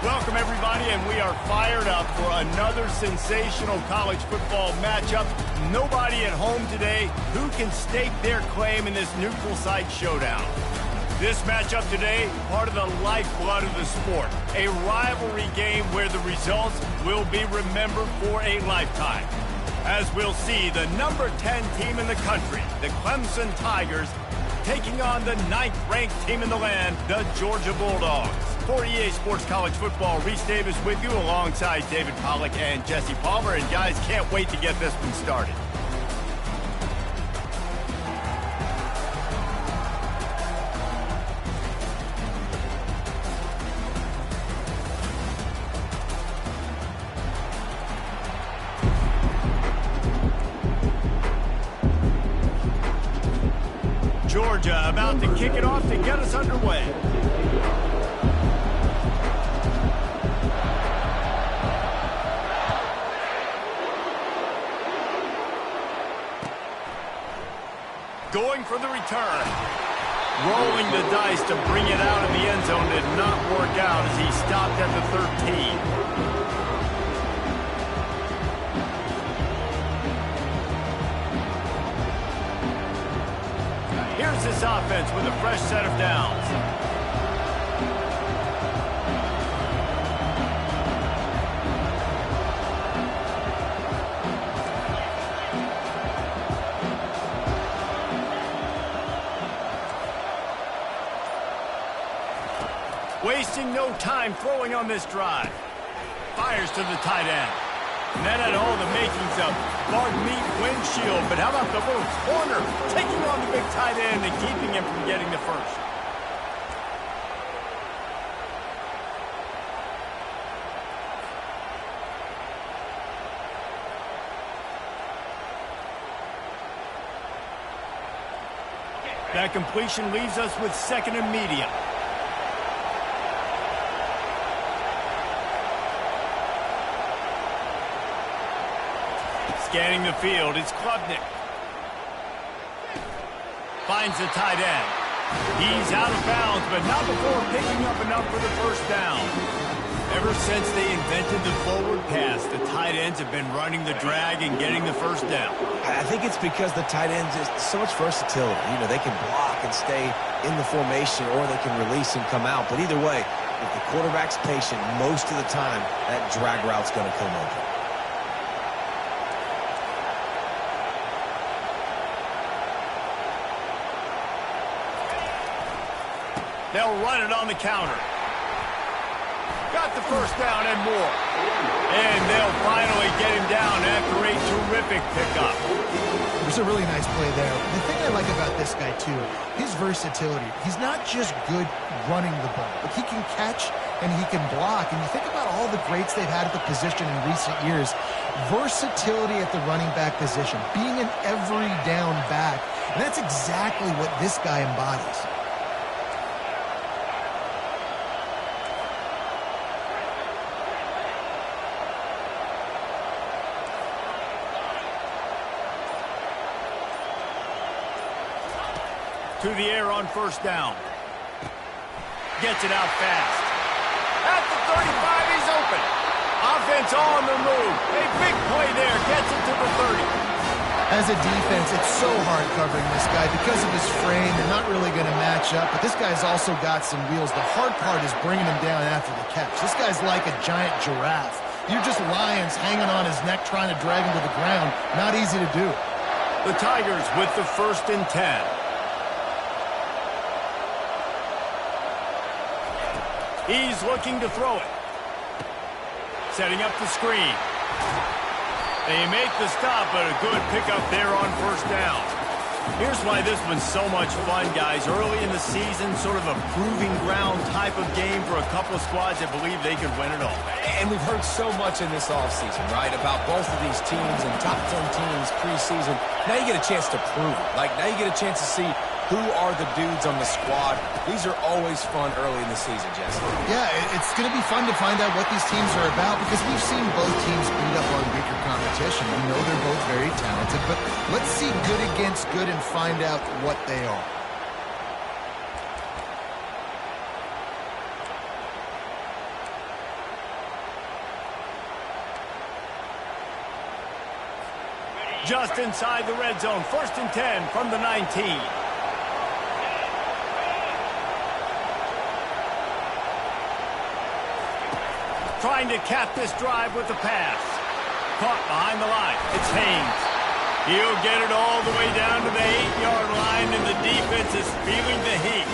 Welcome, everybody, and we are fired up for another sensational college football matchup. Nobody at home today who can stake their claim in this neutral site showdown. This matchup today, part of the lifeblood of the sport, a rivalry game where the results will be remembered for a lifetime. As we'll see, the number 10 team in the country, the Clemson Tigers, taking on the 9th-ranked team in the land, the Georgia Bulldogs. For EA Sports College Football, Reese Davis with you alongside David Pollack and Jesse Palmer. And guys, can't wait to get this one started. Georgia about to kick it off to get us underway. Going for the return. Rolling the dice to bring it out in the end zone did not work out as he stopped at the 13. Here's this offense with a fresh set of downs. Wasting no time throwing on this drive. Fires to the tight end. And that had all the makings of guard meet windshield, but how about the little corner taking on the big tight end and keeping him from getting the first? That completion leaves us with 2nd and medium. Scanning the field, it's Klubnik. Finds the tight end. He's out of bounds, but not before picking up enough for the first down. Ever since they invented the forward pass, the tight ends have been running the drag and getting the first down. I think it's because the tight ends is so much versatility. You know, they can block and stay in the formation, or they can release and come out. But either way, if the quarterback's patient, most of the time, that drag route's going to come open. They'll run it on the counter. Got the first down and more. And they'll finally get him down after a terrific pickup. It was a really nice play there. The thing I like about this guy, too, his versatility. He's not just good running the ball, but he can catch and he can block. And you think about all the greats they've had at the position in recent years. Versatility at the running back position, being an every down back. And that's exactly what this guy embodies. To the air on first down. Gets it out fast. At the 35, he's open. Offense on the move. A big play there. Gets it to the 30. As a defense, it's so hard covering this guy because of his frame. They're not really going to match up, but this guy's also got some wheels. The hard part is bringing him down after the catch. This guy's like a giant giraffe. You're just lions hanging on his neck trying to drag him to the ground. Not easy to do. The Tigers with the 1st and 10. He's looking to throw it. Setting up the screen. They make the stop, but a good pickup there on first down. Here's why this one's so much fun, guys. Early in the season, sort of a proving ground type of game for a couple of squads that believe they could win it all. And we've heard so much in this offseason, right, about both of these teams and top 10 teams preseason. Now you get a chance to prove it. Like, now you get a chance to see who are the dudes on the squad. These are always fun early in the season, Jesse. Yeah, it's going to be fun to find out what these teams are about because we've seen both teams beat up on weaker competition. We know they're both very talented, but let's see good against good and find out what they are. Just inside the red zone, 1st and 10 from the 19. Trying to cap this drive with the pass. Caught behind the line. It's Haynes. He'll get it all the way down to the 8-yard line, and the defense is feeling the heat.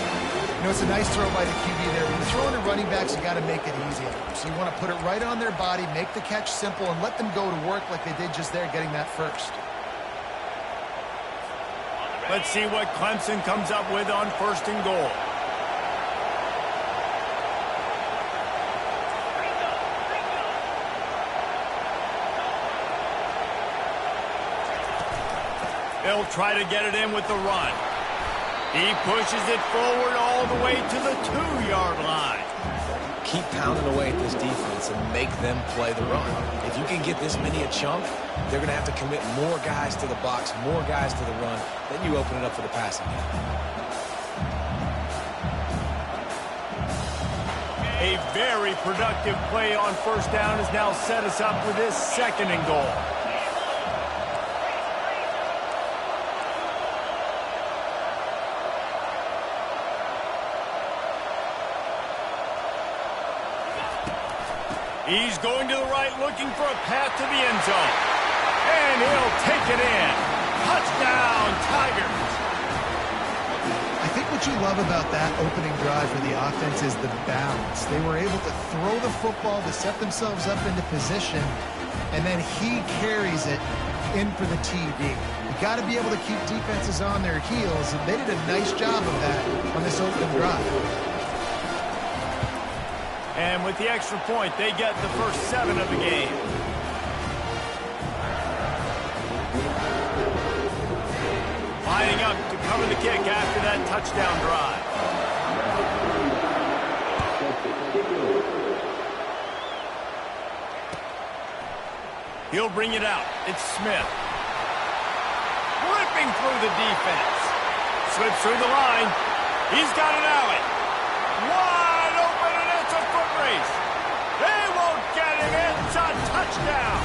You know, it's a nice throw by the QB there. When you're throwing to running backs, you got to make it easy. So you want to put it right on their body, make the catch simple, and let them go to work like they did just there, getting that first. Let's see what Clemson comes up with on 1st and goal. They'll try to get it in with the run. He pushes it forward all the way to the 2-yard line. Keep pounding away at this defense and make them play the run. If you can get this many a chunk, they're going to have to commit more guys to the box, more guys to the run. Then you open it up for the passing game. A very productive play on 1st down has now set us up with this 2nd and goal. He's going to the right, looking for a path to the end zone. And he'll take it in. Touchdown, Tigers. I think what you love about that opening drive for the offense is the balance. They were able to throw the football to set themselves up into position, and then he carries it in for the TD. You got to be able to keep defenses on their heels, and they did a nice job of that on this opening drive. And with the extra point, they get the first 7 of the game. Lining up to cover the kick after that touchdown drive. He'll bring it out. It's Smith. Ripping through the defense. Slips through the line. He's got an alley. Wide open, and it's a foot race. They won't get him. It's a touchdown.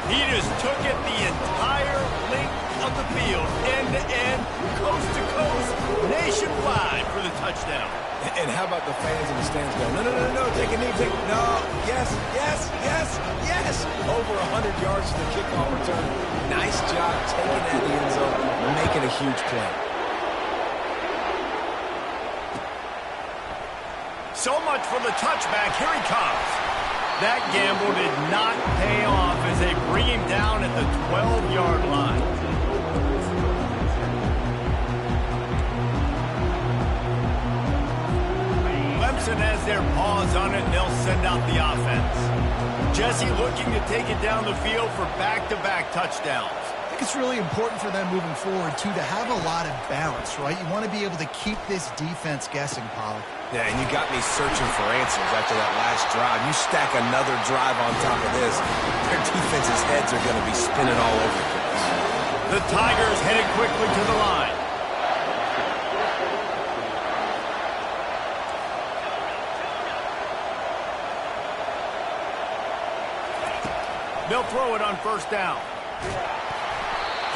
He just took it the entire length of the field, end to end, coast to coast, nationwide for the touchdown. And how about the fans in the stands going, no, no, no, no, take a knee, take, no, yes, yes, yes, yes. Over 100 yards to the kickoff return. Nice job taking that in the end zone, making a huge play. So much for the touchback. Here he comes. That gamble did not pay off as they bring him down at the 12-yard line. Clemson has their paws on it, and they'll send out the offense. Jesse looking to take it down the field for back-to-back touchdowns. I think it's really important for them moving forward, too, to have a lot of balance, right? You want to be able to keep this defense guessing, Pollock. Yeah, and you got me searching for answers after that last drive. You stack another drive on top of this, their defense's heads are going to be spinning all over the place. The Tigers headed quickly to the line. They'll throw it on 1st down.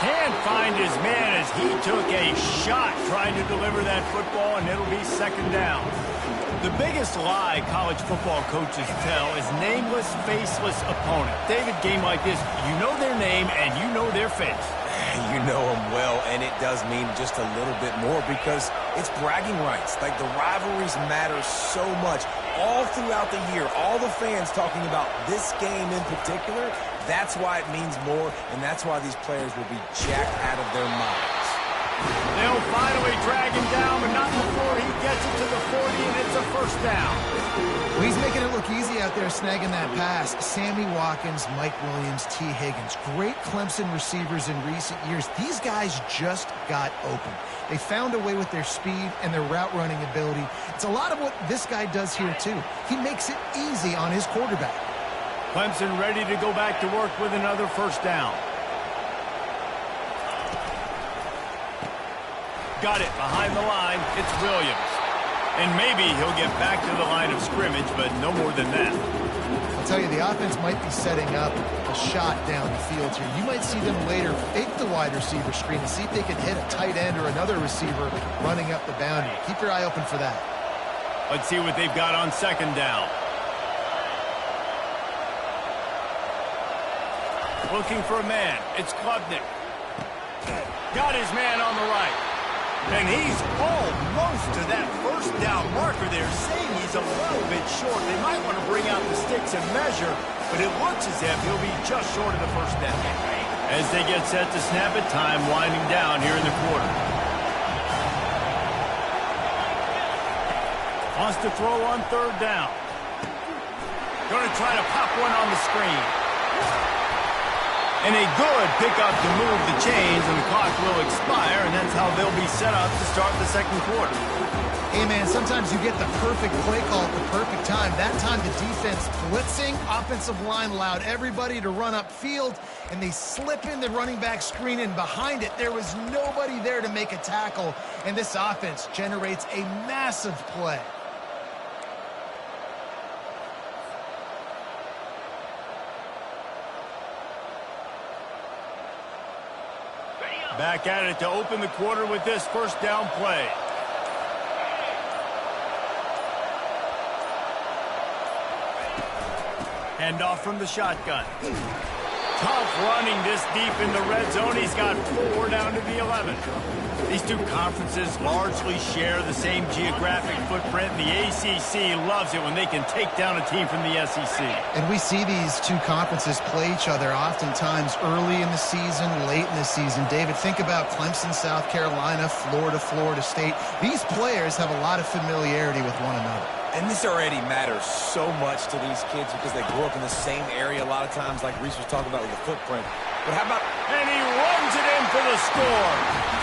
Can't find his man as he took a shot trying to deliver that football, and it'll be 2nd down. The biggest lie college football coaches tell is nameless, faceless opponent. David, game like this, you know their name and you know their face. You know them well, and it does mean just a little bit more because it's bragging rights. Like, the rivalries matter so much. All throughout the year, all the fans talking about this game in particular, that's why it means more, and that's why these players will be jacked out of their minds. They'll finally drag him down, but not before he gets it to the 40, and it's a 1st down. Well, he's making it look easy out there snagging that pass. Sammy Watkins, Mike Williams, T. Higgins. Great Clemson receivers in recent years. These guys just got open. They found a way with their speed and their route running ability. It's a lot of what this guy does here, too. He makes it easy on his quarterback. Clemson ready to go back to work with another 1st down. Got it behind the line. It's Williams. And maybe he'll get back to the line of scrimmage, but no more than that. tell you, the offense might be setting up a shot down the field here. You might see them later fake the wide receiver screen and see if they can hit a tight end or another receiver running up the boundary. Keep your eye open for that. Let's see what they've got on second down. Looking for a man. It's Klubnik. Got his man on the right. And he's almost to that first down marker there, saying he's a little bit short. They might want to bring out the sticks and measure, but it looks as if he'll be just short of the first down. As they get set to snap it, time winding down here in the quarter. Wants to throw on third down. Going to try to pop one on the screen. And a good pickup to move the chains, and the clock will expire, and that's how they'll be set up to start the second quarter. Hey, man, sometimes you get the perfect play call at the perfect time. That time the defense blitzing, offensive line allowed everybody to run upfield, and they slip in the running back screen, and behind it there was nobody there to make a tackle, and this offense generates a massive play. Back at it to open the quarter with this first down play. Handoff from the shotgun. Tough running this deep in the red zone. He's got 4 down to the 11. These two conferences largely share the same geographic footprint. The ACC loves it when they can take down a team from the SEC. And we see these two conferences play each other oftentimes early in the season, late in the season. David, think about Clemson, South Carolina, Florida, Florida State. These players have a lot of familiarity with one another. And this already matters so much to these kids because they grew up in the same area a lot of times, like Reese was talking about with the footprint. But how about... And he runs it in for the score.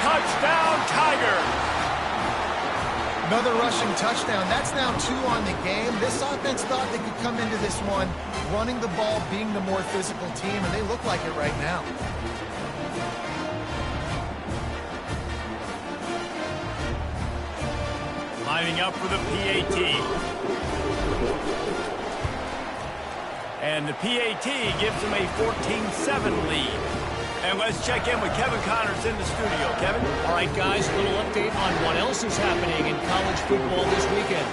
Touchdown, Tigers. Another rushing touchdown. That's now 2 on the game. This offense thought they could come into this one running the ball, being the more physical team, and they look like it right now. Lining up for the PAT. And the PAT gives them a 14-7 lead. And let's check in with Kevin Connors in the studio. Kevin? All right, guys, a little update on what else is happening in college football this weekend.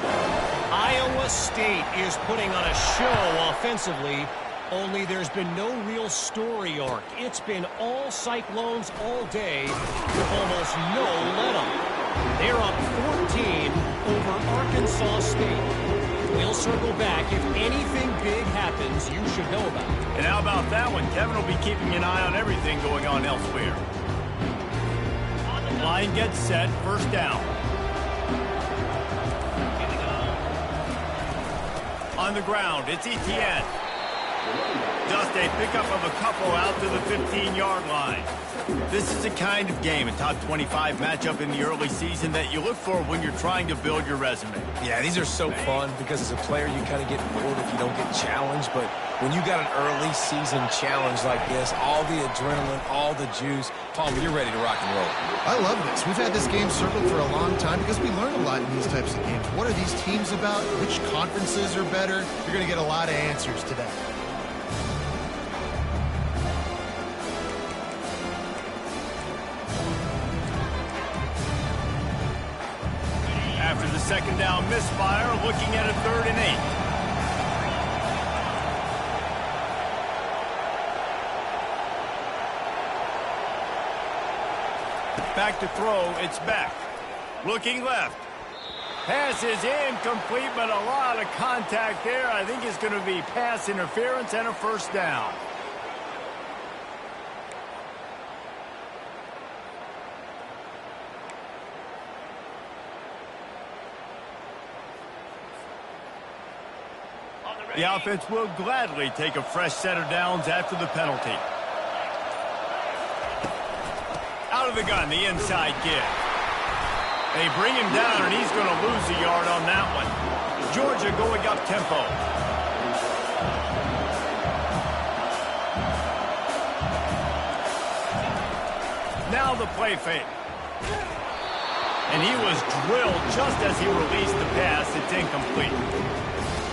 Iowa State is putting on a show offensively, only there's been no real story arc. It's been all Cyclones all day with almost no let-up. They're up 14 over Arkansas State. We'll circle back. If anything big happens, you should know about it. And how about that one? Kevin will be keeping an eye on everything going on elsewhere. Line gets set. First down. On the ground, it's Etienne. Just a pickup of a couple out to the 15-yard line. This is the kind of game, a top 25 matchup in the early season, that you look for when you're trying to build your resume. Yeah, these are so fun because as a player, you kind of get bored if you don't get challenged. But when you got an early season challenge like this, all the adrenaline, all the juice, Palmer, you're ready to rock and roll. I love this. We've had this game circled for a long time because we learn a lot in these types of games. What are these teams about? Which conferences are better? You're going to get a lot of answers today. After the second down misfire, looking at a 3rd and 8. Back to throw, it's back. Looking left. Pass is incomplete, but a lot of contact there. I think it's going to be pass interference and a first down. The offense will gladly take a fresh set of downs after the penalty. Out of the gun, the inside kick. They bring him down, and he's going to lose a yard on that one. Georgia going up tempo. Now the play fake. And he was drilled just as he released the pass. It's incomplete.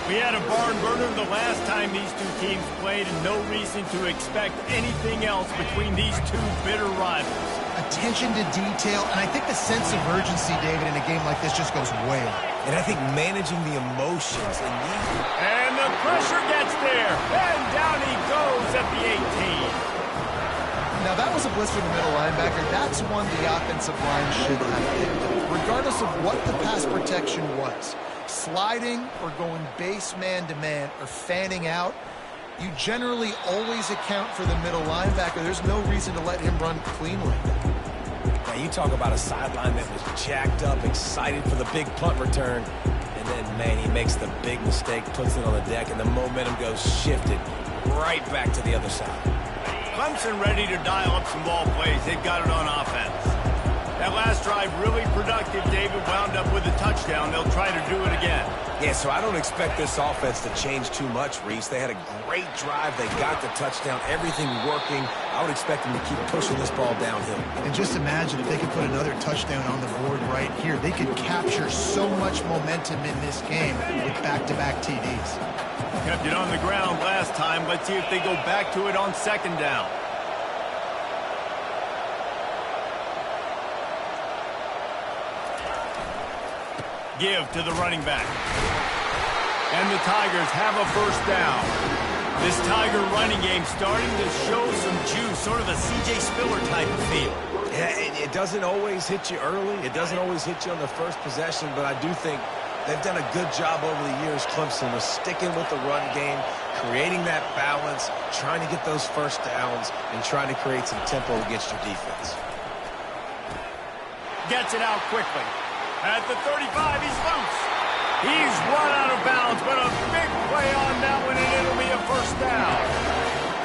We had a barn burner the last time these two teams played, and no reason to expect anything else between these two bitter rivals. Attention to detail, and I think the sense of urgency, David, in a game like this just goes way up. And I think managing the emotions in these... And the pressure gets there, and down he goes at the 18. Now, that was a blitz from the middle linebacker. That's one the offensive line should have picked up, regardless of what the pass protection was. Sliding or going base man-to-man or fanning out, you generally always account for the middle linebacker. There's no reason to let him run clean like that. Now, you talk about a sideline that was jacked up, excited for the big punt return, and then, man, he makes the big mistake, puts it on the deck, and the momentum goes shifted right back to the other side. Clemson ready to dial up some ball plays. They've got it on offense. That last drive really productive. David wound up with a touchdown. They'll try to do it again. Yeah, so I don't expect this offense to change too much, Reese. They had a great drive. They got the touchdown. Everything working. I would expect them to keep pushing this ball downhill. And just imagine if they could put another touchdown on the board right here. They could capture so much momentum in this game with back-to-back TDs. Kept it on the ground last time. Let's see if they go back to it on second down. Give to the running back. And the Tigers have a first down. This Tiger running game starting to show some juice, sort of a C.J. Spiller type of feel. Yeah, it doesn't always hit you early. It doesn't always hit you on the first possession, but I do think they've done a good job over the years, Clemson, with sticking with the run game, creating that balance, trying to get those first downs, and trying to create some tempo against your defense. Gets it out quickly. At the 35, he's loose. He's run out of bounds, but a big play on that one, and it'll be a first down.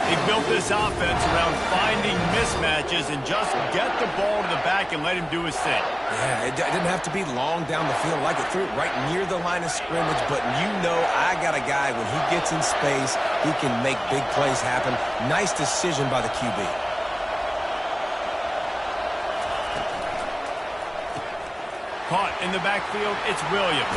He built this offense around finding mismatches and just get the ball to the back and let him do his thing. Yeah, it didn't have to be long down the field. Like it threw it right near the line of scrimmage, but you know I got a guy, when he gets in space, he can make big plays happen. Nice decision by the QB. Caught in the backfield, it's Williams.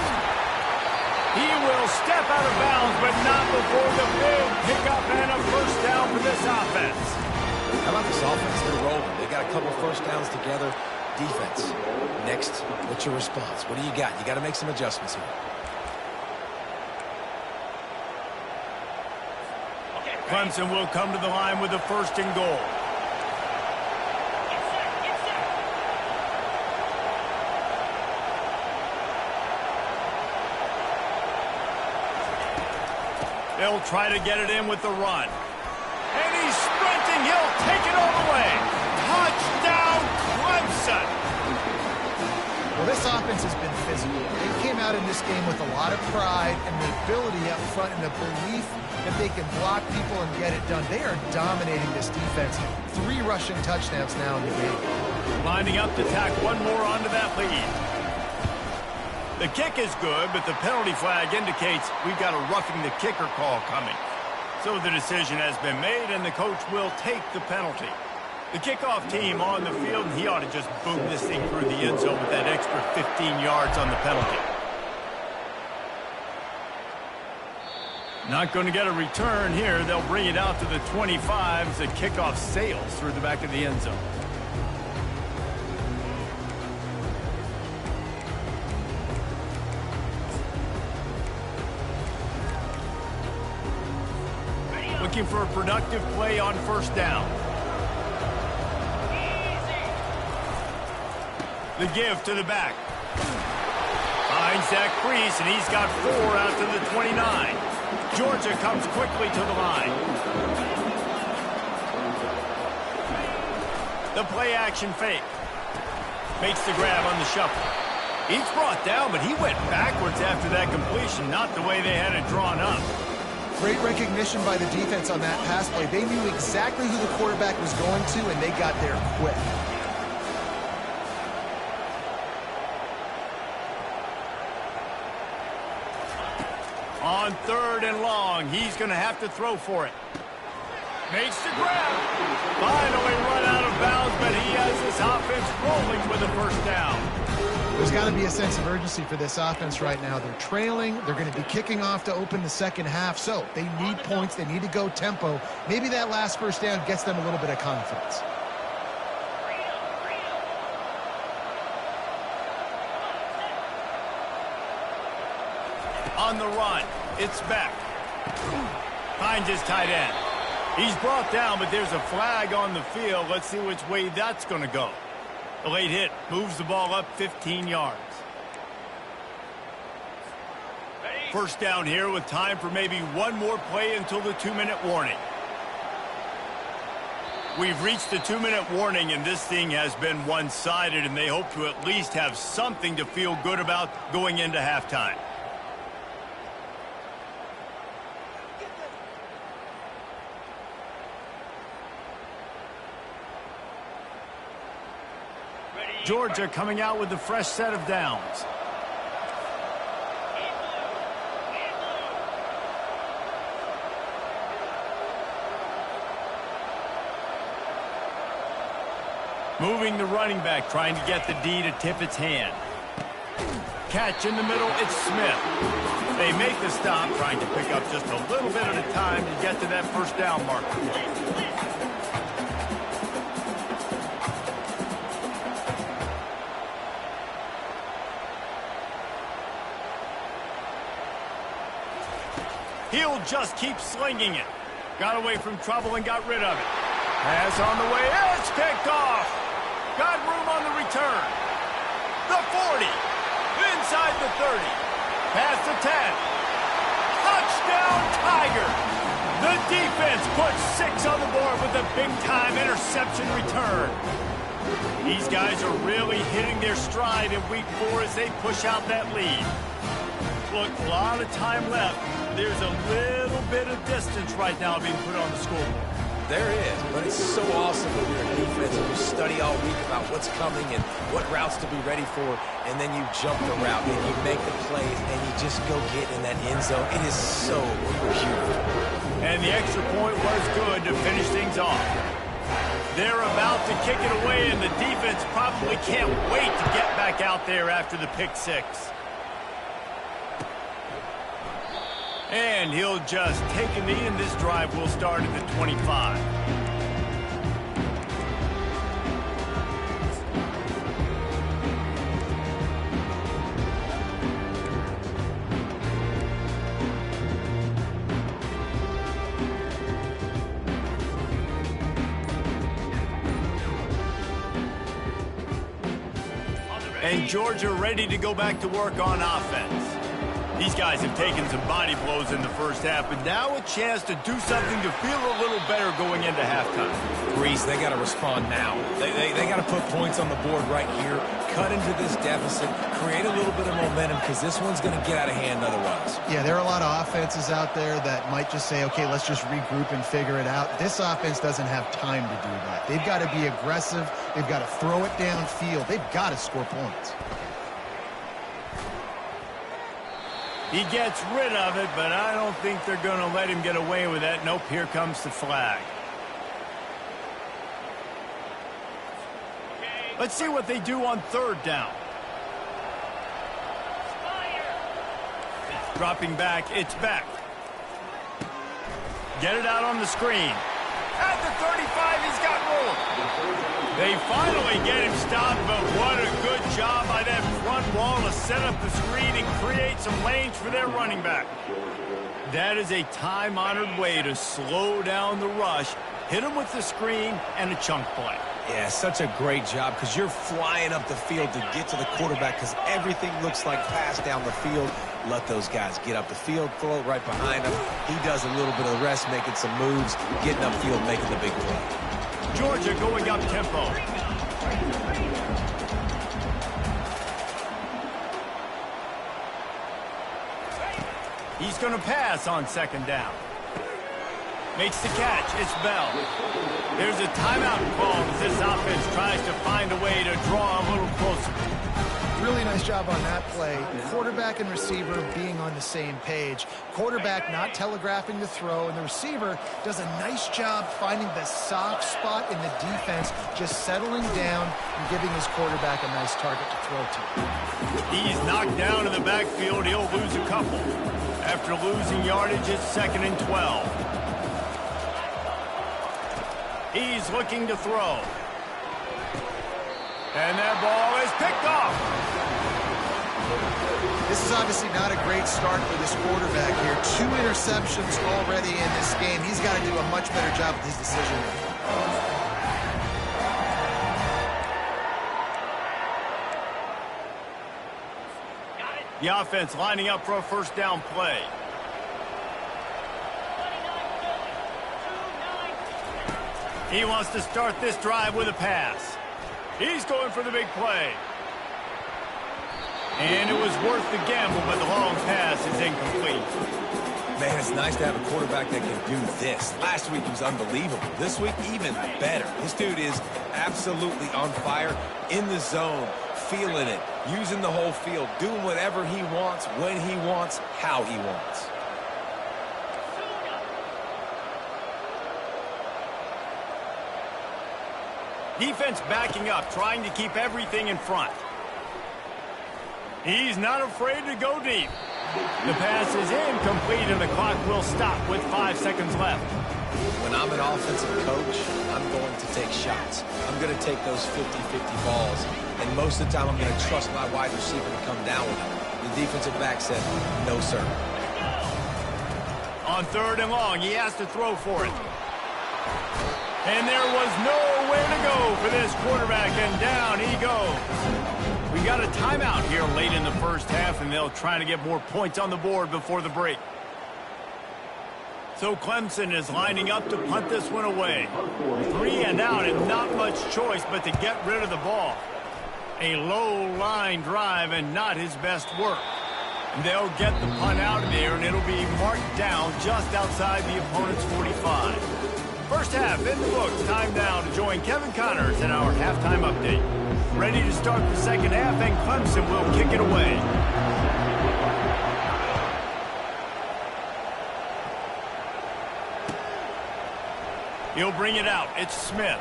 He will step out of bounds, but not before the big pickup and a first down for this offense. How about this offense? They're rolling. They got a couple first downs together. Defense. Next, what's your response? What do you got? You got to make some adjustments here. Clemson will come to the line with a first and goal. They'll try to get it in with the run. And he's sprinting. He'll take it all the way. Touchdown, Clemson. Well, this offense has been physical. They came out in this game with a lot of pride and the ability up front and the belief that they can block people and get it done. They are dominating this defense. 3 rushing touchdowns now in the game. Lining up to tack one more onto that lead. The kick is good, but the penalty flag indicates we've got a roughing the kicker call coming. So the decision has been made, and the coach will take the penalty. The kickoff team on the field, and he ought to just boom this thing through the end zone with that extra 15 yards on the penalty. Not going to get a return here. They'll bring it out to the 25 as the kickoff sails through the back of the end zone. Looking for a productive play on first down. The give to the back. Finds that crease, and he's got 4 out to the 29. Georgia comes quickly to the line. The play action fake. Makes the grab on the shuffle. He's brought down, but he went backwards after that completion, not the way they had it drawn up. Great recognition by the defense on that pass play. They knew exactly who the quarterback was going to, and they got there quick. On 3rd and long, he's going to have to throw for it. Makes the grab. Finally run out of bounds, but he has his offense rolling with a first down. There's got to be a sense of urgency for this offense right now. They're trailing. They're going to be kicking off to open the second half. So they need points. They need to go tempo. Maybe that last first down gets them a little bit of confidence. On the run, it's Beck. Finds his tight end. He's brought down, but there's a flag on the field. Let's see which way that's going to go. The late hit moves the ball up 15 yards. First down here with time for maybe one more play until the 2-minute warning. We've reached the 2-minute warning, and this thing has been one-sided, and they hope to at least have something to feel good about going into halftime. Georgia coming out with a fresh set of downs. Moving the running back, trying to get the D to tip its hand. Catch in the middle, it's Smith. They make the stop, trying to pick up just a little bit at a time to get to that first down marker. He'll just keep slinging it. Got away from trouble and got rid of it. Pass on the way. It's picked off. Got room on the return. The 40. Inside the 30. Past the 10. Touchdown, Tiger. The defense puts 6 on the board with a big-time interception return. These guys are really hitting their stride in week 4 as they push out that lead. Look, a lot of time left. There's a little bit of distance right now being put on the scoreboard. There is, but it's so awesome when you're a defense and you study all week about what's coming and what routes to be ready for, and then you jump the route and you make the plays and you just go get in that end zone. It is so beautiful. And the extra point was good to finish things off. They're about to kick it away, and the defense probably can't wait to get back out there after the pick 6. And he'll just take a knee, and this drive will start at the 25. And Georgia ready to go back to work on offense. These guys have taken some body blows in the first half, but now a chance to do something to feel a little better going into halftime. Reese, they got to respond now. They got to put points on the board right here, cut into this deficit, create a little bit of momentum, because this one's going to get out of hand otherwise. Yeah, there are a lot of offenses out there that might just say, okay, let's just regroup and figure it out. This offense doesn't have time to do that. They've got to be aggressive. They've got to throw it downfield. They've got to score points. He gets rid of it, but I don't think they're going to let him get away with that. Nope, here comes the flag. Let's see what they do on third down. Dropping back, it's back. Get it out on the screen. At the 35, he's got room. They finally get him stopped, but what a good job by that front wall to set up the screen and create some lanes for their running back. That is a time-honored way to slow down the rush, hit him with the screen, and a chunk play. Yeah, such a great job, because you're flying up the field to get to the quarterback, because everything looks like pass down the field. Let those guys get up the field, throw it right behind him. He does a little bit of the rest, making some moves, getting upfield, making the big play. Georgia going up tempo. He's going to pass on second down. Makes the catch. It's Bell. There's a timeout called as this offense tries to find a way to draw a little closer. Really nice job on that play. Quarterback and receiver being on the same page. Quarterback not telegraphing the throw, and the receiver does a nice job finding the soft spot in the defense, just settling down and giving his quarterback a nice target to throw to. He's knocked down in the backfield. He'll lose a couple. After losing yardage, it's 2nd and 12. He's looking to throw. And that ball is picked off. This is obviously not a great start for this quarterback here. 2 interceptions already in this game. He's got to do a much better job with his decision making. The offense lining up for a first down play. He wants to start this drive with a pass. He's going for the big play. And it was worth the gamble, but the long pass is incomplete. Man, it's nice to have a quarterback that can do this. Last week he was unbelievable. This week, even better. This dude is absolutely on fire, in the zone, feeling it, using the whole field, doing whatever he wants, when he wants, how he wants. Defense backing up, trying to keep everything in front. He's not afraid to go deep. The pass is incomplete, and the clock will stop with 5 seconds left. When I'm an offensive coach, I'm going to take shots. I'm going to take those 50-50 balls, and most of the time I'm going to trust my wide receiver to come down with it. The defensive back said, no, sir. On 3rd and long, he has to throw for it. And there was nowhere to go for this quarterback, and down he goes. We got a timeout here late in the first half, and they'll try to get more points on the board before the break. So Clemson is lining up to punt this one away. 3 and out, and not much choice but to get rid of the ball. A low-line drive and not his best work. They'll get the punt out of there, and it'll be marked down just outside the opponent's 45. First half in the books. Time now to join Kevin Connors in our halftime update. Ready to start the second half, and Clemson will kick it away. He'll bring it out. It's Smith.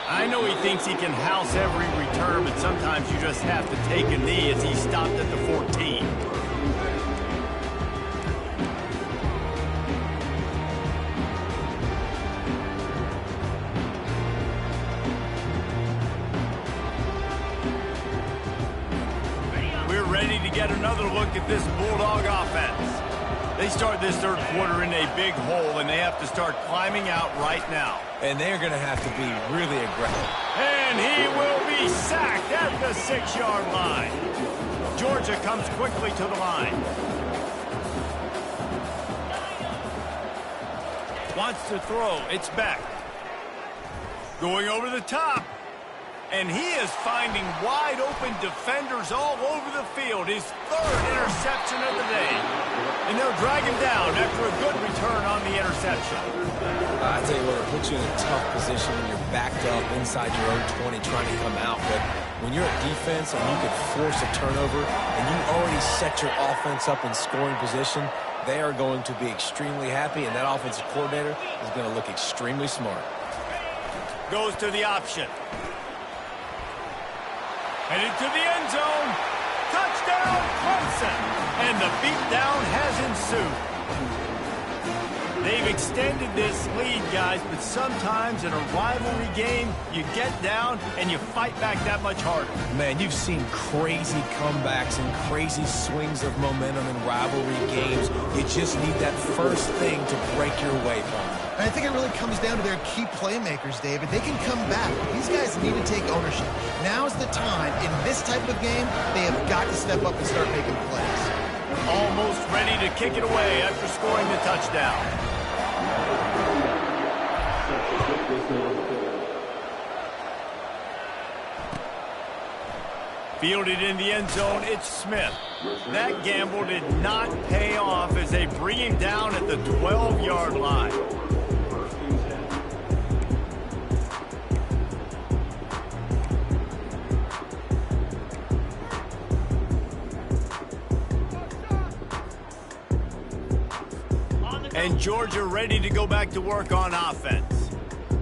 I know he thinks he can house every return, but sometimes you just have to take a knee as he stopped at the 14. Ready to get another look at this Bulldog offense. They start this third quarter in a big hole, and they have to start climbing out right now. And they're going to have to be really aggressive. And he will be sacked at the 6-yard line. Georgia comes quickly to the line. Wants to throw. It's back. Going over the top. And he is finding wide-open defenders all over the field. His 3rd interception of the day. And they'll drag him down after a good return on the interception. I tell you what, it puts you in a tough position when you're backed up inside your own 20 trying to come out. But when you're at defense and you can force a turnover and you already set your offense up in scoring position, they are going to be extremely happy, and that offensive coordinator is going to look extremely smart. Goes to the option. Headed to the end zone. Touchdown, Clemson. And the beatdown has ensued. They've extended this lead, guys, but sometimes in a rivalry game, you get down and you fight back that much harder. Man, you've seen crazy comebacks and crazy swings of momentum in rivalry games. You just need that first thing to break your way from them. I think it really comes down to their key playmakers, David. They can come back. These guys need to take ownership. Now's the time. In this type of game, they have got to step up and start making plays. Almost ready to kick it away after scoring the touchdown. Fielded in the end zone, it's Smith. That gamble did not pay off as they bring him down at the 12-yard line. And Georgia ready to go back to work on offense.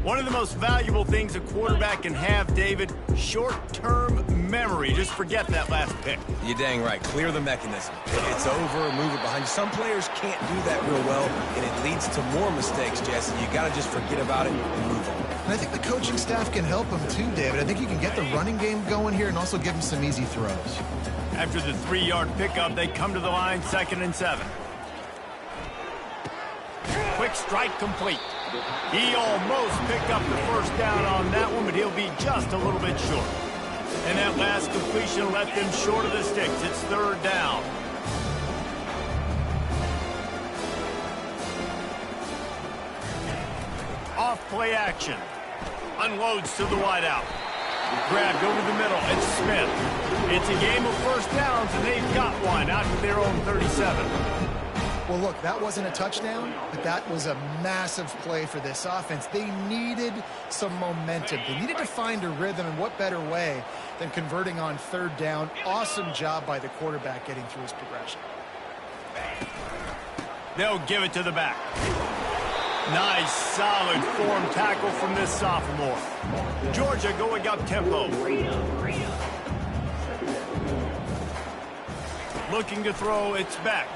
One of the most valuable things a quarterback can have, David, short-term memory. Just forget that last pick. You're dang right. Clear the mechanism. It's over, move it behind you. Some players can't do that real well, and it leads to more mistakes, Jesse. You got to just forget about it and move on. And I think the coaching staff can help him too, David. I think you can get the running game going here and also give him some easy throws. After the 3-yard pickup, they come to the line, 2nd and 7. Quick strike complete. He almost picked up the first down on that one, but he'll be just a little bit short. And that last completion left them short of the sticks. It's 3rd down. Off play action. Unloads to the wideout. Grabbed over the middle. It's Smith. It's a game of first downs, and they've got one out to their own 37. Well, look, that wasn't a touchdown, but that was a massive play for this offense. They needed some momentum. They needed to find a rhythm, and what better way than converting on 3rd down. Awesome job by the quarterback getting through his progression. They'll give it to the back. Nice, solid form tackle from this sophomore. Georgia going up tempo. Looking to throw, it's back.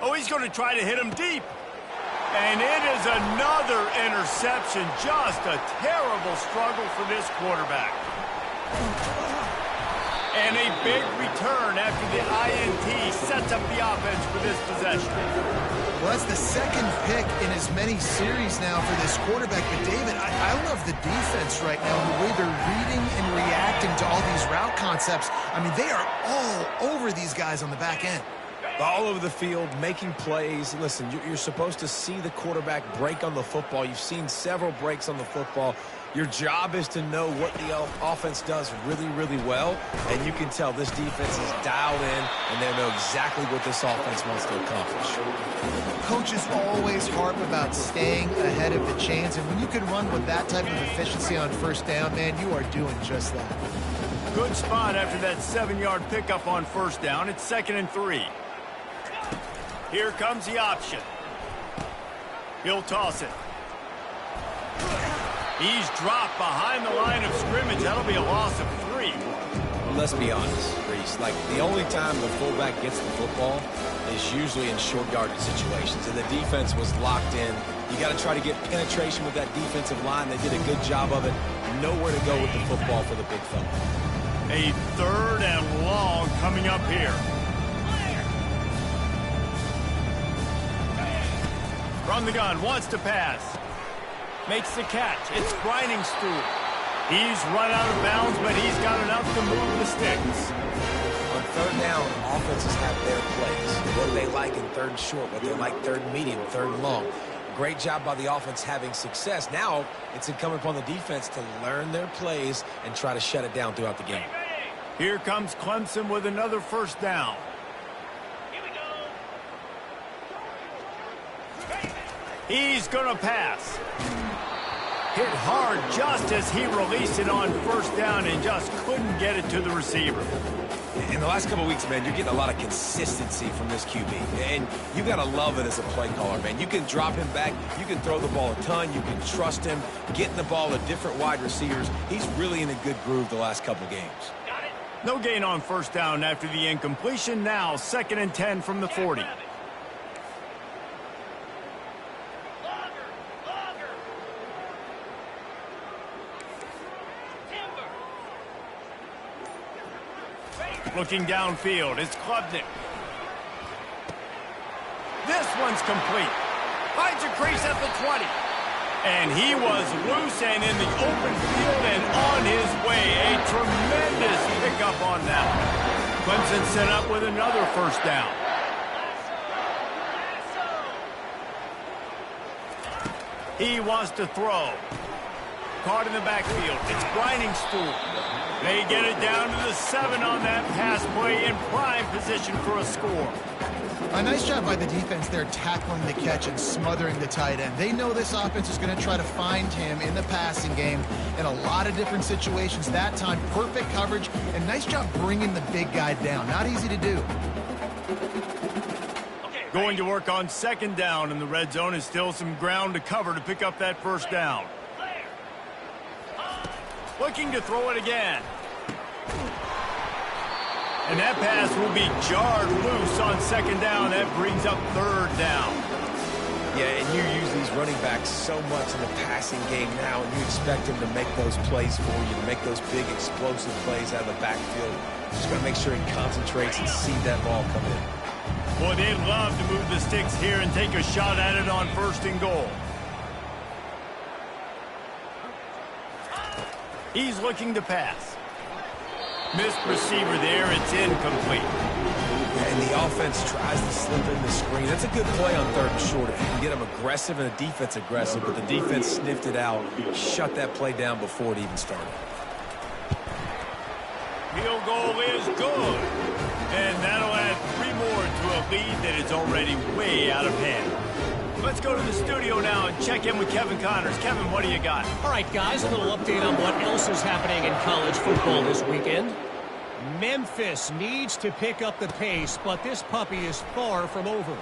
Oh, he's going to try to hit him deep. And it is another interception. Just a terrible struggle for this quarterback. And a big return after the INT sets up the offense for this possession. Well, that's the 2nd pick in as many series now for this quarterback. But, David, I love the defense right now, the way they're reading and reacting to all these route concepts. I mean, they are all over these guys on the back end. All over the field, making plays. Listen, you're supposed to see the quarterback break on the football. You've seen several breaks on the football. Your job is to know what the offense does really, really well, and you can tell this defense is dialed in, and they know exactly what this offense wants to accomplish. Coaches always harp about staying ahead of the chains, and when you can run with that type of efficiency on 1st down, man, you are doing just that. Good spot after that 7-yard pickup on 1st down. It's 2nd and 3. Here comes the option. He'll toss it. He's dropped behind the line of scrimmage. That'll be a loss of 3. Let's be honest, Reese. Like, the only time the fullback gets the football is usually in short yardage situations, and the defense was locked in. You got to try to get penetration with that defensive line. They did a good job of it. Nowhere to go with the football for the big fella. A 3rd and long coming up here. From the gun, wants to pass. Makes the catch. It's Grinding Stool. He's run out of bounds, but he's got enough to move the sticks. On 3rd down, offenses have their plays. What they like in 3rd and short, what they like 3rd and medium, 3rd and long. Great job by the offense having success. Now it's incumbent upon the defense to learn their plays and try to shut it down throughout the game. Here comes Clemson with another 1st down. He's going to pass. Hit hard just as he released it on 1st down and just couldn't get it to the receiver. In the last couple of weeks, man, you're getting a lot of consistency from this QB. And you got to love it as a play caller, man. You can drop him back. You can throw the ball a ton. You can trust him, getting the ball to different wide receivers. He's really in a good groove the last couple of games. No gain on 1st down after the incompletion. Now 2nd and 10 from the 40. Looking downfield, it's Klubnik. This one's complete. Finds a crease at the 20. And he was loose and in the open field and on his way. A tremendous pickup on that one. Clemson set up with another 1st down. He wants to throw. Caught in the backfield. It's Grinding Stool. They get it down to the 7 on that pass play in prime position for a score. A nice job by the defense there tackling the catch and smothering the tight end. They know this offense is going to try to find him in the passing game in a lot of different situations. That time, perfect coverage and nice job bringing the big guy down. Not easy to do. Okay, Going to work on second down in the red zone, and still some ground to cover to pick up that first down. Looking to throw it again. And that pass will be jarred loose on second down. That brings up third down. Yeah, and you use these running backs so much in the passing game now, and you expect them to make those plays for you, to make those big explosive plays out of the backfield. Just got to make sure he concentrates and see that ball come in. Boy, they'd love to move the sticks here and take a shot at it on first and goal. He's looking to pass. Missed receiver there. It's incomplete. And the offense tries to slip in the screen. That's a good play on third and short. If you can get them aggressive and the defense aggressive, but the defense sniffed it out, shut that play down before it even started. Field goal is good. And that'll add 3 more to a lead that is already way out of hand. Let's go to the studio now and check in with Kevin Connors. Kevin, what do you got? All right, guys, a little update on what else is happening in college football this weekend. Memphis needs to pick up the pace, but this puppy is far from over.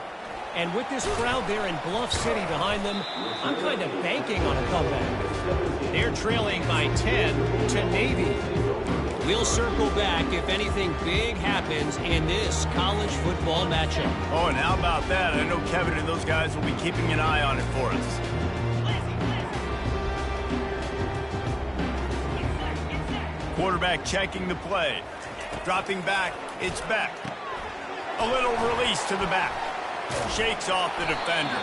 And with this crowd there in Bluff City behind them, I'm kind of banking on a comeback. They're trailing by 10 to Navy. We'll circle back if anything big happens in this college football matchup. Oh, and how about that? I know Kevin and those guys will be keeping an eye on it for us. Quarterback checking the play. Dropping back, it's Beck. A little release to the back. Shakes off the defender.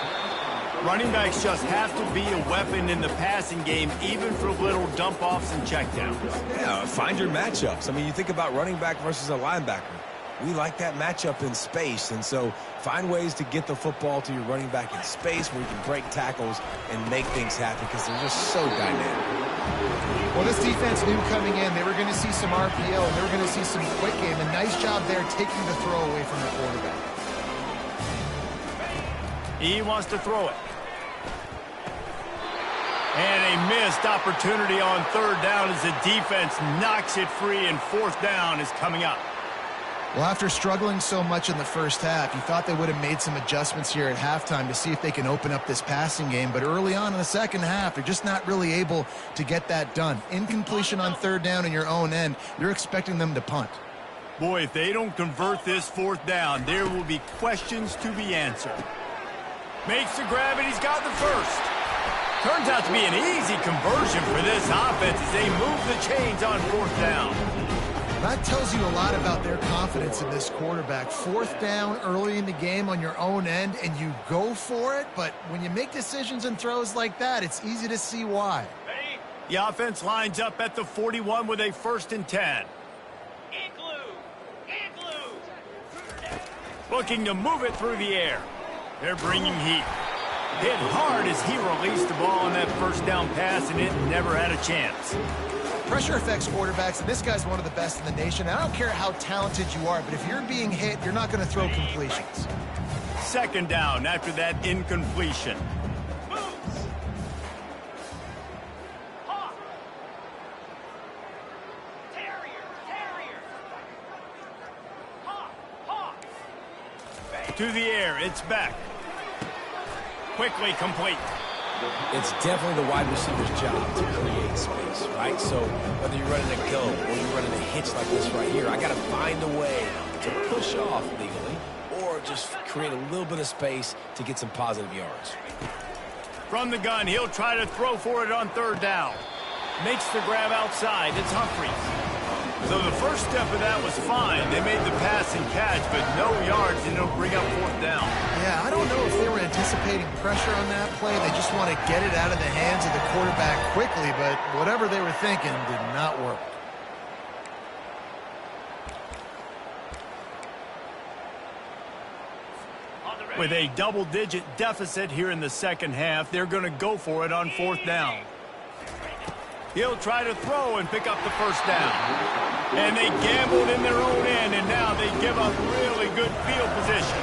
Running backs just have to be a weapon in the passing game, even for little dump-offs and checkdowns. Yeah, find your matchups. I mean, you think about running back versus a linebacker. We like that matchup in space, and so find ways to get the football to your running back in space where you can break tackles and make things happen because they're just so dynamic. Well, this defense knew coming in they were going to see some RPO and they were going to see some quick game. A nice job there taking the throw away from the quarterback. He wants to throw it. And a missed opportunity on third down as the defense knocks it free, and fourth down is coming up. Well, after struggling so much in the first half, you thought they would have made some adjustments here at halftime to see if they can open up this passing game. But early on in the second half, they're just not really able to get that done. Incompletion on third down in your own end, you're expecting them to punt. Boy, if they don't convert this fourth down, there will be questions to be answered. Makes the grab, and he's got the first. Turns out to be an easy conversion for this offense as they move the chains on fourth down. That tells you a lot about their confidence in this quarterback. Fourth down early in the game on your own end, and you go for it. But when you make decisions and throws like that, it's easy to see why. The offense lines up at the 41 with a 1st and 10. Looking to move it through the air. They're bringing heat. Hit hard as he released the ball on that first down pass, and it never had a chance. Pressure affects quarterbacks, and this guy's one of the best in the nation. I don't care how talented you are, but if you're being hit, you're not going to throw completions. Second down after that incompletion. To the air, it's back. Quickly complete. It's definitely the wide receiver's job to create space, right? So whether you're running a go or you're running a hitch like this right here, I got to find a way to push off legally or just create a little bit of space to get some positive yards. From the gun, he'll try to throw for it on third down. Makes the grab outside. It's Humphries. So the first step of that was fine. They made the pass and catch, but no yards, and it'll bring up fourth down. Yeah, I don't know if they were anticipating pressure on that play. They just want to get it out of the hands of the quarterback quickly, but whatever they were thinking did not work. With a double-digit deficit here in the second half, they're going to go for it on fourth down. He'll try to throw and pick up the first down. And they gambled in their own end, and now they give up really good field position.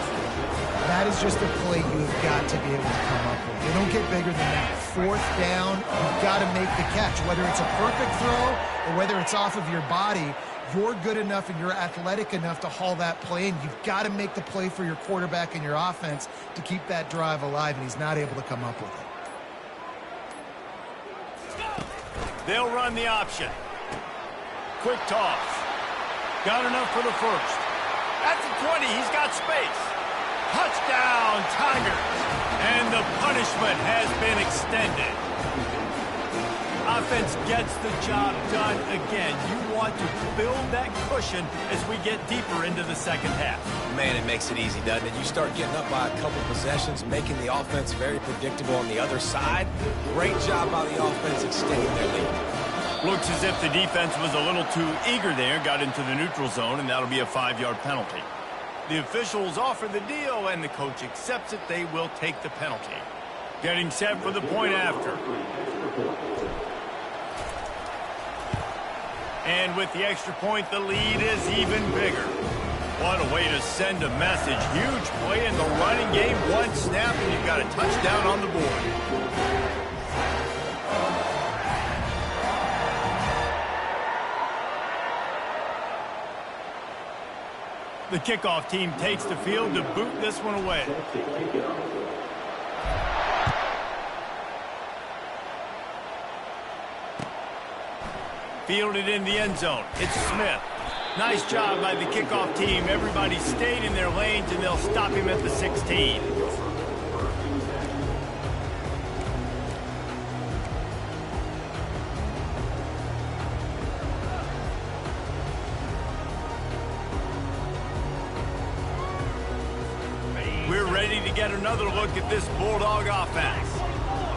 That is just a play you have got to be able to come up with. They don't get bigger than that. Fourth down, you've got to make the catch. Whether it's a perfect throw or whether it's off of your body, you're good enough and you're athletic enough to haul that play in. You've got to make the play for your quarterback and your offense to keep that drive alive, and he's not able to come up with it. They'll run the option. Quick toss. Got enough for the first. At the 20, he's got space. Touchdown, Tigers. And the punishment has been extended. Offense gets the job done again. You want to build that cushion as we get deeper into the second half. Man, it makes it easy, doesn't it? You start getting up by a couple possessions, making the offense very predictable on the other side. Great job by the offense extending their lead. Looks as if the defense was a little too eager there, got into the neutral zone, and that'll be a 5-yard penalty. The officials offer the deal, and the coach accepts it. They will take the penalty. Getting set for the point after. And with the extra point, the lead is even bigger. What a way to send a message. Huge play in the running game. One snap, and you've got a touchdown on the board. The kickoff team takes the field to boot this one away. Fielded in the end zone. It's Smith. Nice job by the kickoff team. Everybody stayed in their lanes, and they'll stop him at the 16. We're ready to get another look at this Bulldog offense.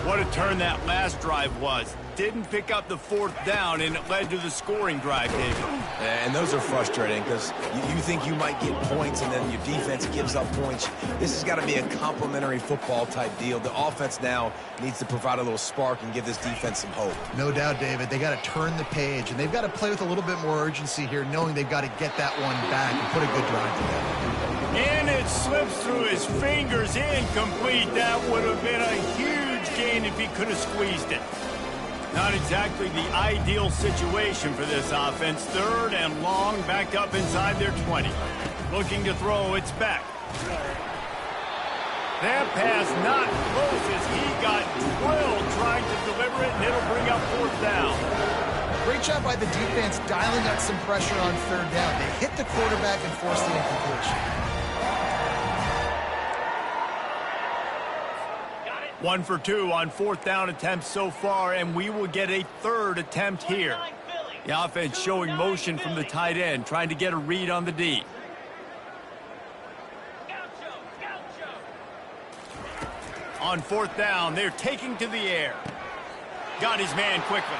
What a turn that last drive was. Didn't pick up the fourth down, and it led to the scoring drive, David. And those are frustrating because you think you might get points, and then your defense gives up points. This has got to be a complementary football type deal. The offense now needs to provide a little spark and give this defense some hope. No doubt, David. They got to turn the page, and they've got to play with a little bit more urgency here, knowing they've got to get that one back and put a good drive together. And it slips through his fingers, incomplete. That would have been a huge gain if he could have squeezed it. Not exactly the ideal situation for this offense. Third and long, backed up inside their 20. Looking to throw, it's back. That pass not close as he got drilled trying to deliver it, and it'll bring up fourth down. Great job by the defense dialing up some pressure on third down. They hit the quarterback and forced the incompletion. 1 for 2 on fourth down attempts so far, and we will get a third attempt here. The offense showing motion from the tight end, trying to get a read on the D. On fourth down, they're taking to the air. Got his man quickly.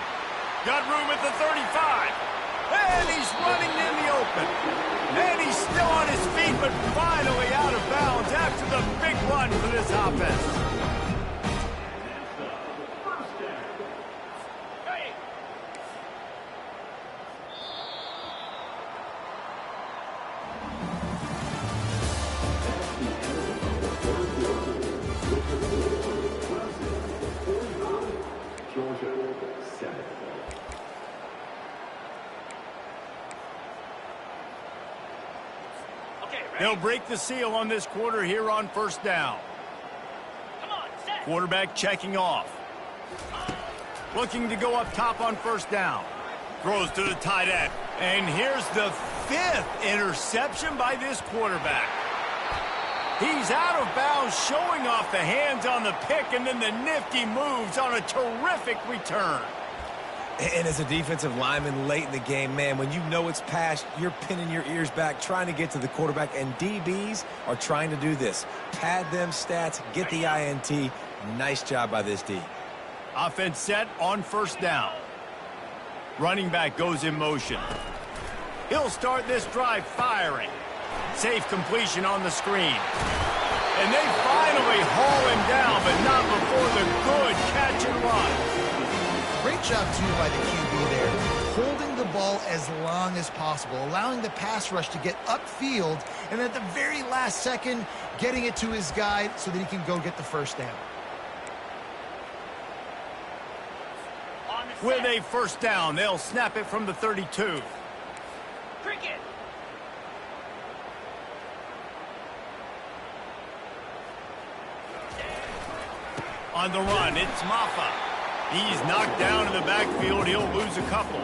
Got room at the 35. And he's running in the open. And he's still on his feet, but finally out of bounds after the big run for this offense. They'll break the seal on this quarter here on first down. Quarterback checking off. Looking to go up top on first down. Throws to the tight end. And here's the 5th interception by this quarterback. He's out of bounds, showing off the hands on the pick, and then the nifty moves on a terrific return. And as a defensive lineman late in the game, man, when you know it's past, you're pinning your ears back, trying to get to the quarterback, and DBs are trying to do this. Pad them stats, get the INT. Nice job by this D. Offense set on first down. Running back goes in motion. He'll start this drive firing. Safe completion on the screen. And they finally haul him down, but not before the good catch and run. Great job, too, by the QB there. holding the ball as long as possible, allowing the pass rush to get upfield, and at the very last second, getting it to his guy so that he can go get the first down. With a first down, they'll snap it from the 32. Cricket. On the run, it's Maffa. He's knocked down in the backfield. He'll lose a couple.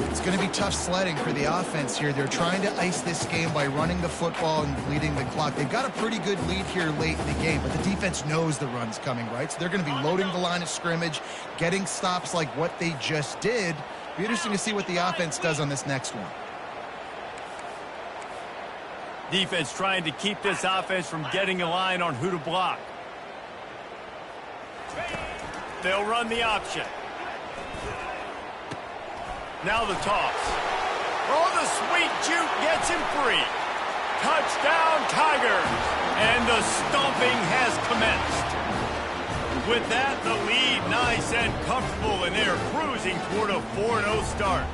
It's going to be tough sledding for the offense here. They're trying to ice this game by running the football and bleeding the clock. They've got a pretty good lead here late in the game, but the defense knows the run's coming, right? So they're going to be loading the line of scrimmage, getting stops like what they just did. Be interesting to see what the offense does on this next one. Defense trying to keep this offense from getting a line on who to block. They'll run the option. Now the toss. Oh, the sweet juke gets him free. Touchdown, Tigers. And the stomping has commenced. With that, the lead nice and comfortable, and they're cruising toward a 4-0 start.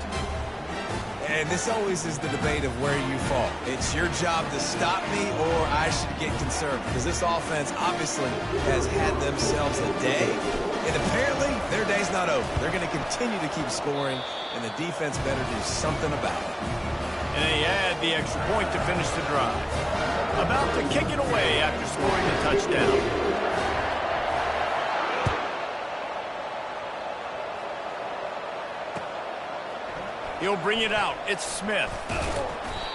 And this always is the debate of where you fall. It's your job to stop me, or I should get conservative. Because this offense obviously has had themselves a day. And apparently, their day's not over. They're going to continue to keep scoring, and the defense better do something about it. And they add the extra point to finish the drive. About to kick it away after scoring the touchdown. He'll bring it out. It's Smith.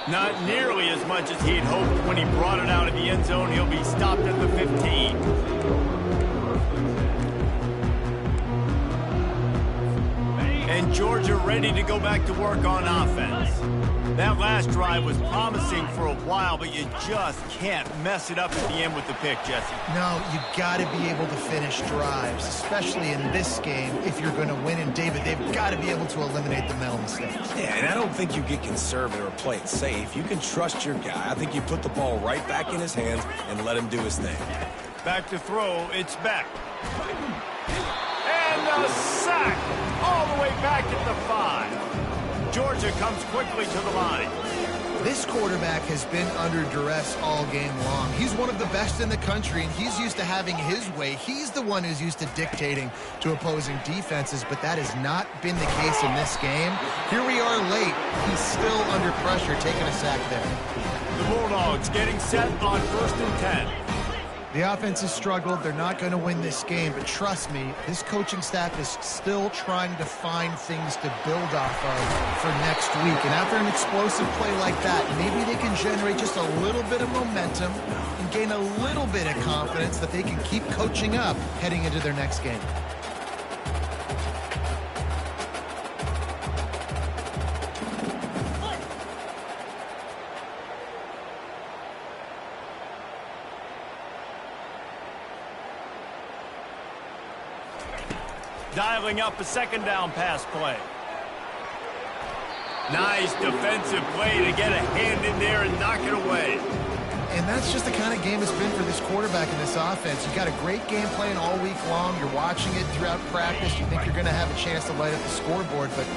Not nearly as much as he'd hoped when he brought it out of the end zone. He'll be stopped at the 15. And Georgia ready to go back to work on offense. That last drive was promising for a while, but you just can't mess it up at the end with the pick, Jesse. No, you got to be able to finish drives, especially in this game. If you're going to win, and David, they've got to be able to eliminate the mental mistakes. Yeah, and I don't think you get conservative or play it safe. You can trust your guy. I think you put the ball right back in his hands and let him do his thing. Back to throw, it's back. And a sack all the way back at the 5. Georgia comes quickly to the line. This quarterback has been under duress all game long. He's one of the best in the country, and he's used to having his way. He's the one who's used to dictating to opposing defenses, but that has not been the case in this game. Here we are late. He's still under pressure, taking a sack there. The Bulldogs getting set on 1st and 10. The offense has struggled. They're not going to win this game, but trust me, this coaching staff is still trying to find things to build off of for next week. And after an explosive play like that, maybe they can generate just a little bit of momentum and gain a little bit of confidence that they can keep coaching up heading into their next game. Dialing up a 2nd down pass play. Nice defensive play to get a hand in there and knock it away. And that's just the kind of game it's been for this quarterback in this offense. You've got a great game plan all week long. You're watching it throughout practice. You think you're going to have a chance to light up the scoreboard, but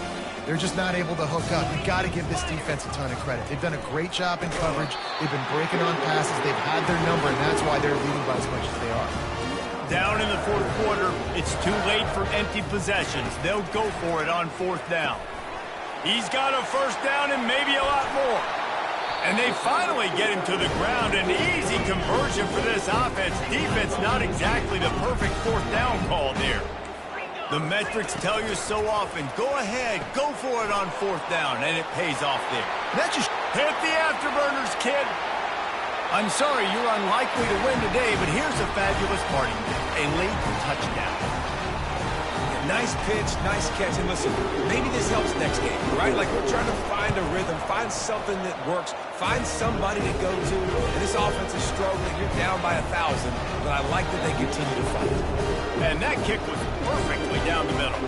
they're just not able to hook up. You've got to give this defense a ton of credit. They've done a great job in coverage. They've been breaking on passes. They've had their number, and that's why they're leading by as much as they are. Down in the 4th quarter, it's too late for empty possessions. They'll go for it on 4th down. He's got a 1st down and maybe a lot more. And they finally get him to the ground. An easy conversion for this offense. Defense not exactly the perfect 4th down call there. The metrics tell you so often, go ahead, go for it on 4th down, and it pays off there. That just hit the afterburners, kid. I'm sorry you're unlikely to win today, but here's a fabulous parting gift, a late touchdown. Nice pitch, nice catch. And listen, maybe this helps next game, right? Like we're trying to find a rhythm, find something that works, find somebody to go to. And this offense is struggling. You're down by 1,000, but I like that they continue to fight. And that kick was perfectly down the middle.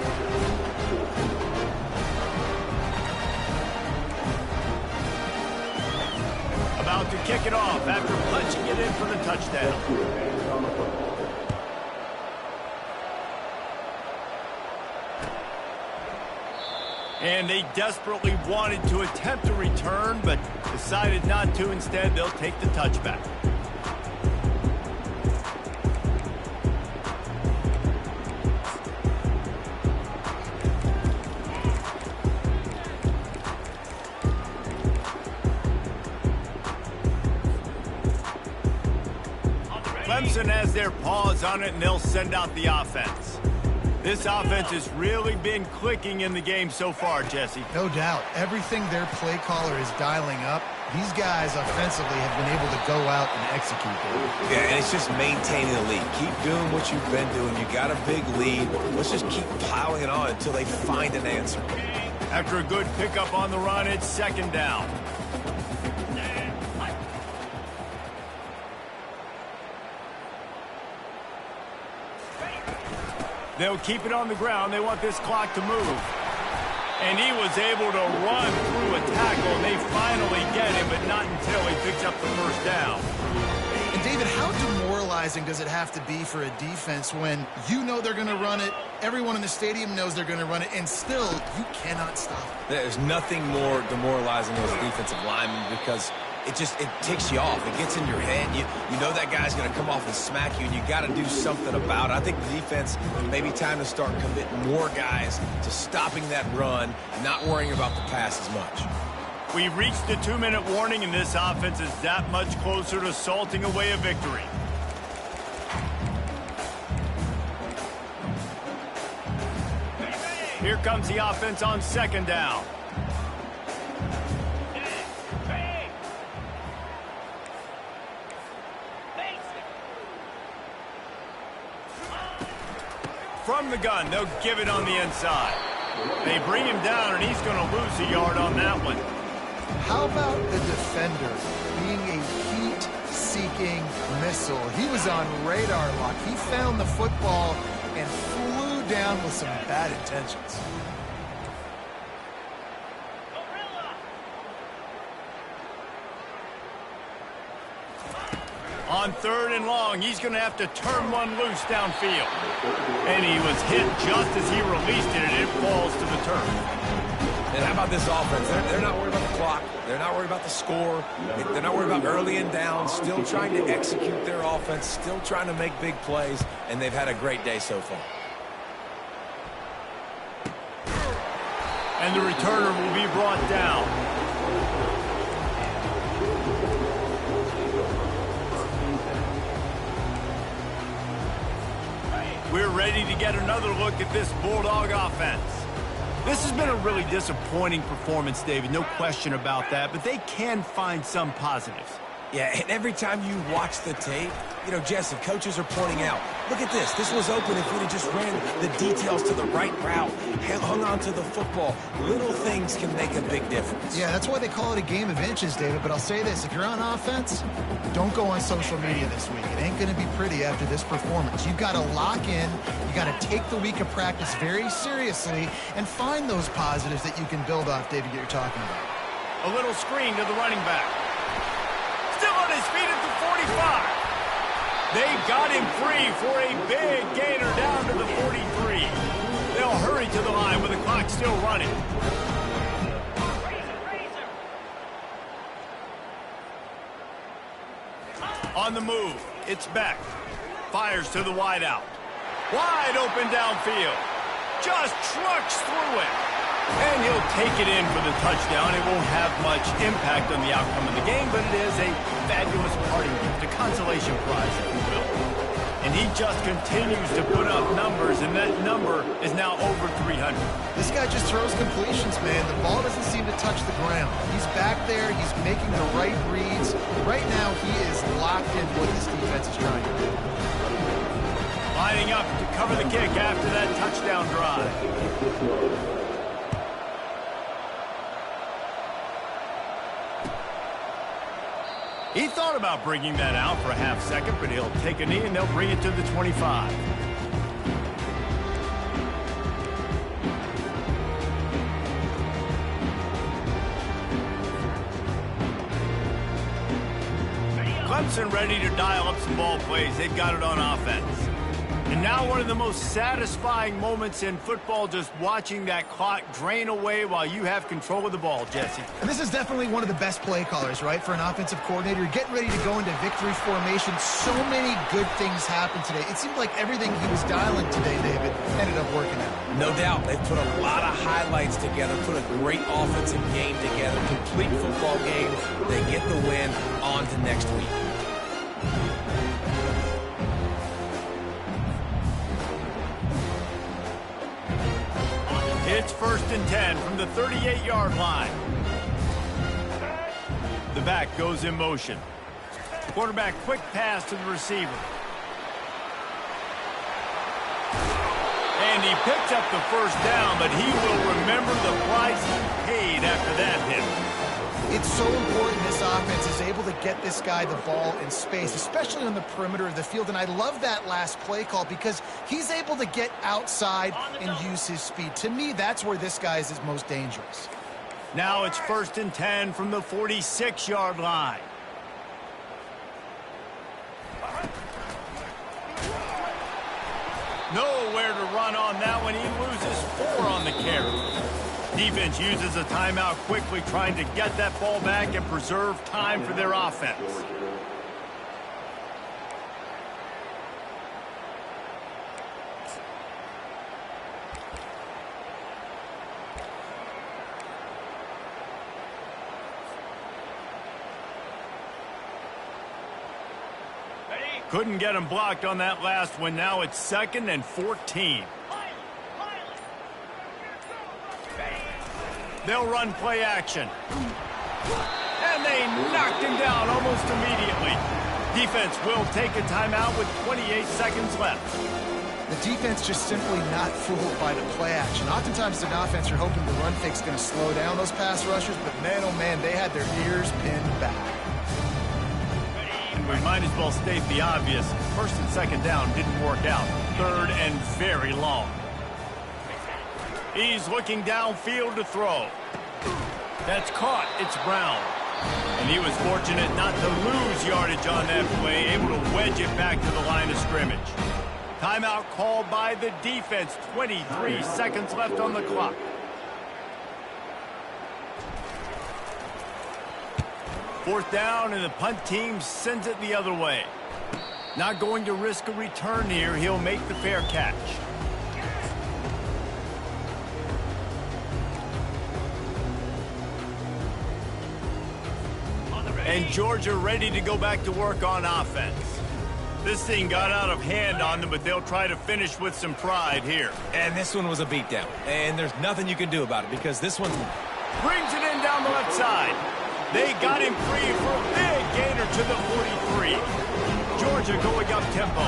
About to kick it off after punching it in for the touchdown. And they desperately wanted to attempt a return, but decided not to. Instead, they'll take the touchback. Clemson has their paws on it, and they'll send out the offense. This offense has really been clicking in the game so far, Jesse. No doubt. Everything their play caller is dialing up, these guys offensively have been able to go out and execute it. Yeah, and it's just maintaining the lead. Keep doing what you've been doing. You got a big lead. Let's just keep piling it on until they find an answer. After a good pickup on the run, it's second down. They'll keep it on the ground. They want this clock to move. And he was able to run through a tackle. They finally get him, but not until he picks up the first down. And David, how demoralizing does it have to be for a defense when you know they're going to run it, everyone in the stadium knows they're going to run it, and still you cannot stop it? There's nothing more demoralizing as a defensive lineman because it ticks you off. It gets in your head. You know that guy's going to come off and smack you, and you got to do something about it. I think the defense maybe time to start committing more guys to stopping that run and not worrying about the pass as much. We've reached the 2-minute warning, and this offense is that much closer to salting away a victory. Here comes the offense on second down. From the gun, they'll give it on the inside. They bring him down, and he's going to lose a yard on that one. How about the defender being a heat-seeking missile? He was on radar lock. He found the football and flew down with some bad intentions. On third and long, he's going to have to turn one loose downfield. And he was hit just as he released it, and it falls to the turf. And how about this offense? They're not worried about the clock. They're not worried about the score. They're not worried about early and down. Still trying to execute their offense. Still trying to make big plays. And they've had a great day so far. And the returner will be brought down. We're ready to get another look at this Bulldog offense. This has been a really disappointing performance, David, no question about that, but they can find some positives. Yeah, and every time you watch the tape, you know, Jesse, coaches are pointing out, look at this. This was open if we'd have just ran the details to the right route, hung on to the football. Little things can make a big difference. Yeah, that's why they call it a game of inches, David. But I'll say this, if you're on offense, don't go on social media this week. It ain't going to be pretty after this performance. You've got to lock in. You got to take the week of practice very seriously and find those positives that you can build off, David, that you're talking about. A little screen to the running back. Still on his feet at the 45. They got him free for a big gainer down to the 43. They'll hurry to the line with the clock still running. On the move, it's Beck. Fires to the wideout. Wide open downfield. Just trucks through it. And he'll take it in for the touchdown. It won't have much impact on the outcome of the game, but it is a fabulous parting gift, a consolation prize, if you will. And he just continues to put up numbers, and that number is now over 300. This guy just throws completions, man. The ball doesn't seem to touch the ground. He's back there. He's making the right reads. Right now, he is locked in what this defense is trying to do. Lining up to cover the kick after that touchdown drive. He thought about bringing that out for a half second, but he'll take a knee and they'll bring it to the 25. Clemson ready to dial up some ball plays. They've got it on offense. And now one of the most satisfying moments in football, just watching that clock drain away while you have control of the ball, Jesse. And this is definitely one of the best play callers, right, for an offensive coordinator. You're getting ready to go into victory formation. So many good things happened today. It seemed like everything he was dialing today, David, ended up working out. No doubt. They've put a lot of highlights together, put a great offensive game together, complete football game. They get the win. On to next week. It's 1st and 10 from the 38-yard line. The back goes in motion. Quarterback quick pass to the receiver. And he picked up the first down, but he will remember the price he paid after that hit. It's so important this offense is able to get this guy the ball in space, especially on the perimeter of the field. And I love that last play call because he's able to get outside and use his speed. To me, that's where this guy is most dangerous. Now it's 1st and 10 from the 46-yard line. Nowhere to run on that one. He loses 4 on the carry. Defense uses a timeout quickly, trying to get that ball back and preserve time for their offense. Couldn't get him blocked on that last one. Now it's 2nd and 14. They'll run play action. And they knocked him down almost immediately. Defense will take a timeout with 28 seconds left. The defense just simply not fooled by the play action. Oftentimes, as an offense, you're hoping the run fake's going to slow down those pass rushers, but man, oh man, they had their ears pinned back. We might as well state the obvious. 1st and 2nd down didn't work out. 3rd and very long. He's looking downfield to throw. That's caught. It's Brown. And he was fortunate not to lose yardage on that play, able to wedge it back to the line of scrimmage. Timeout called by the defense. 23 seconds left on the clock. Fourth down, and the punt team sends it the other way. Not going to risk a return here. He'll make the fair catch. And Georgia ready to go back to work on offense. This thing got out of hand on them, but they'll try to finish with some pride here. And this one was a beatdown. And there's nothing you can do about it because this one brings it in down the left side. They got him free for a big gainer to the 43. Georgia going up tempo.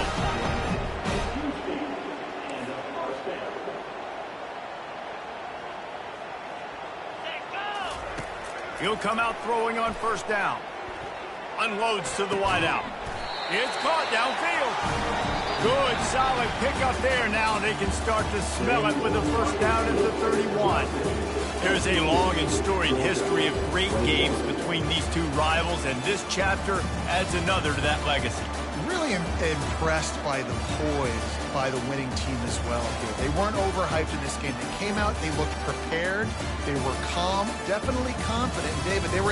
He'll come out throwing on 1st down. Unloads to the wideout. It's caught downfield. Good, solid pickup there. Now they can start to smell it with a 1st down at the 31. There's a long and storied history of great games between these two rivals, and this chapter adds another to that legacy. Really impressed by the poise by the winning team as well here. They weren't overhyped in this game. They came out, they looked prepared, they were calm, definitely confident. And David, they were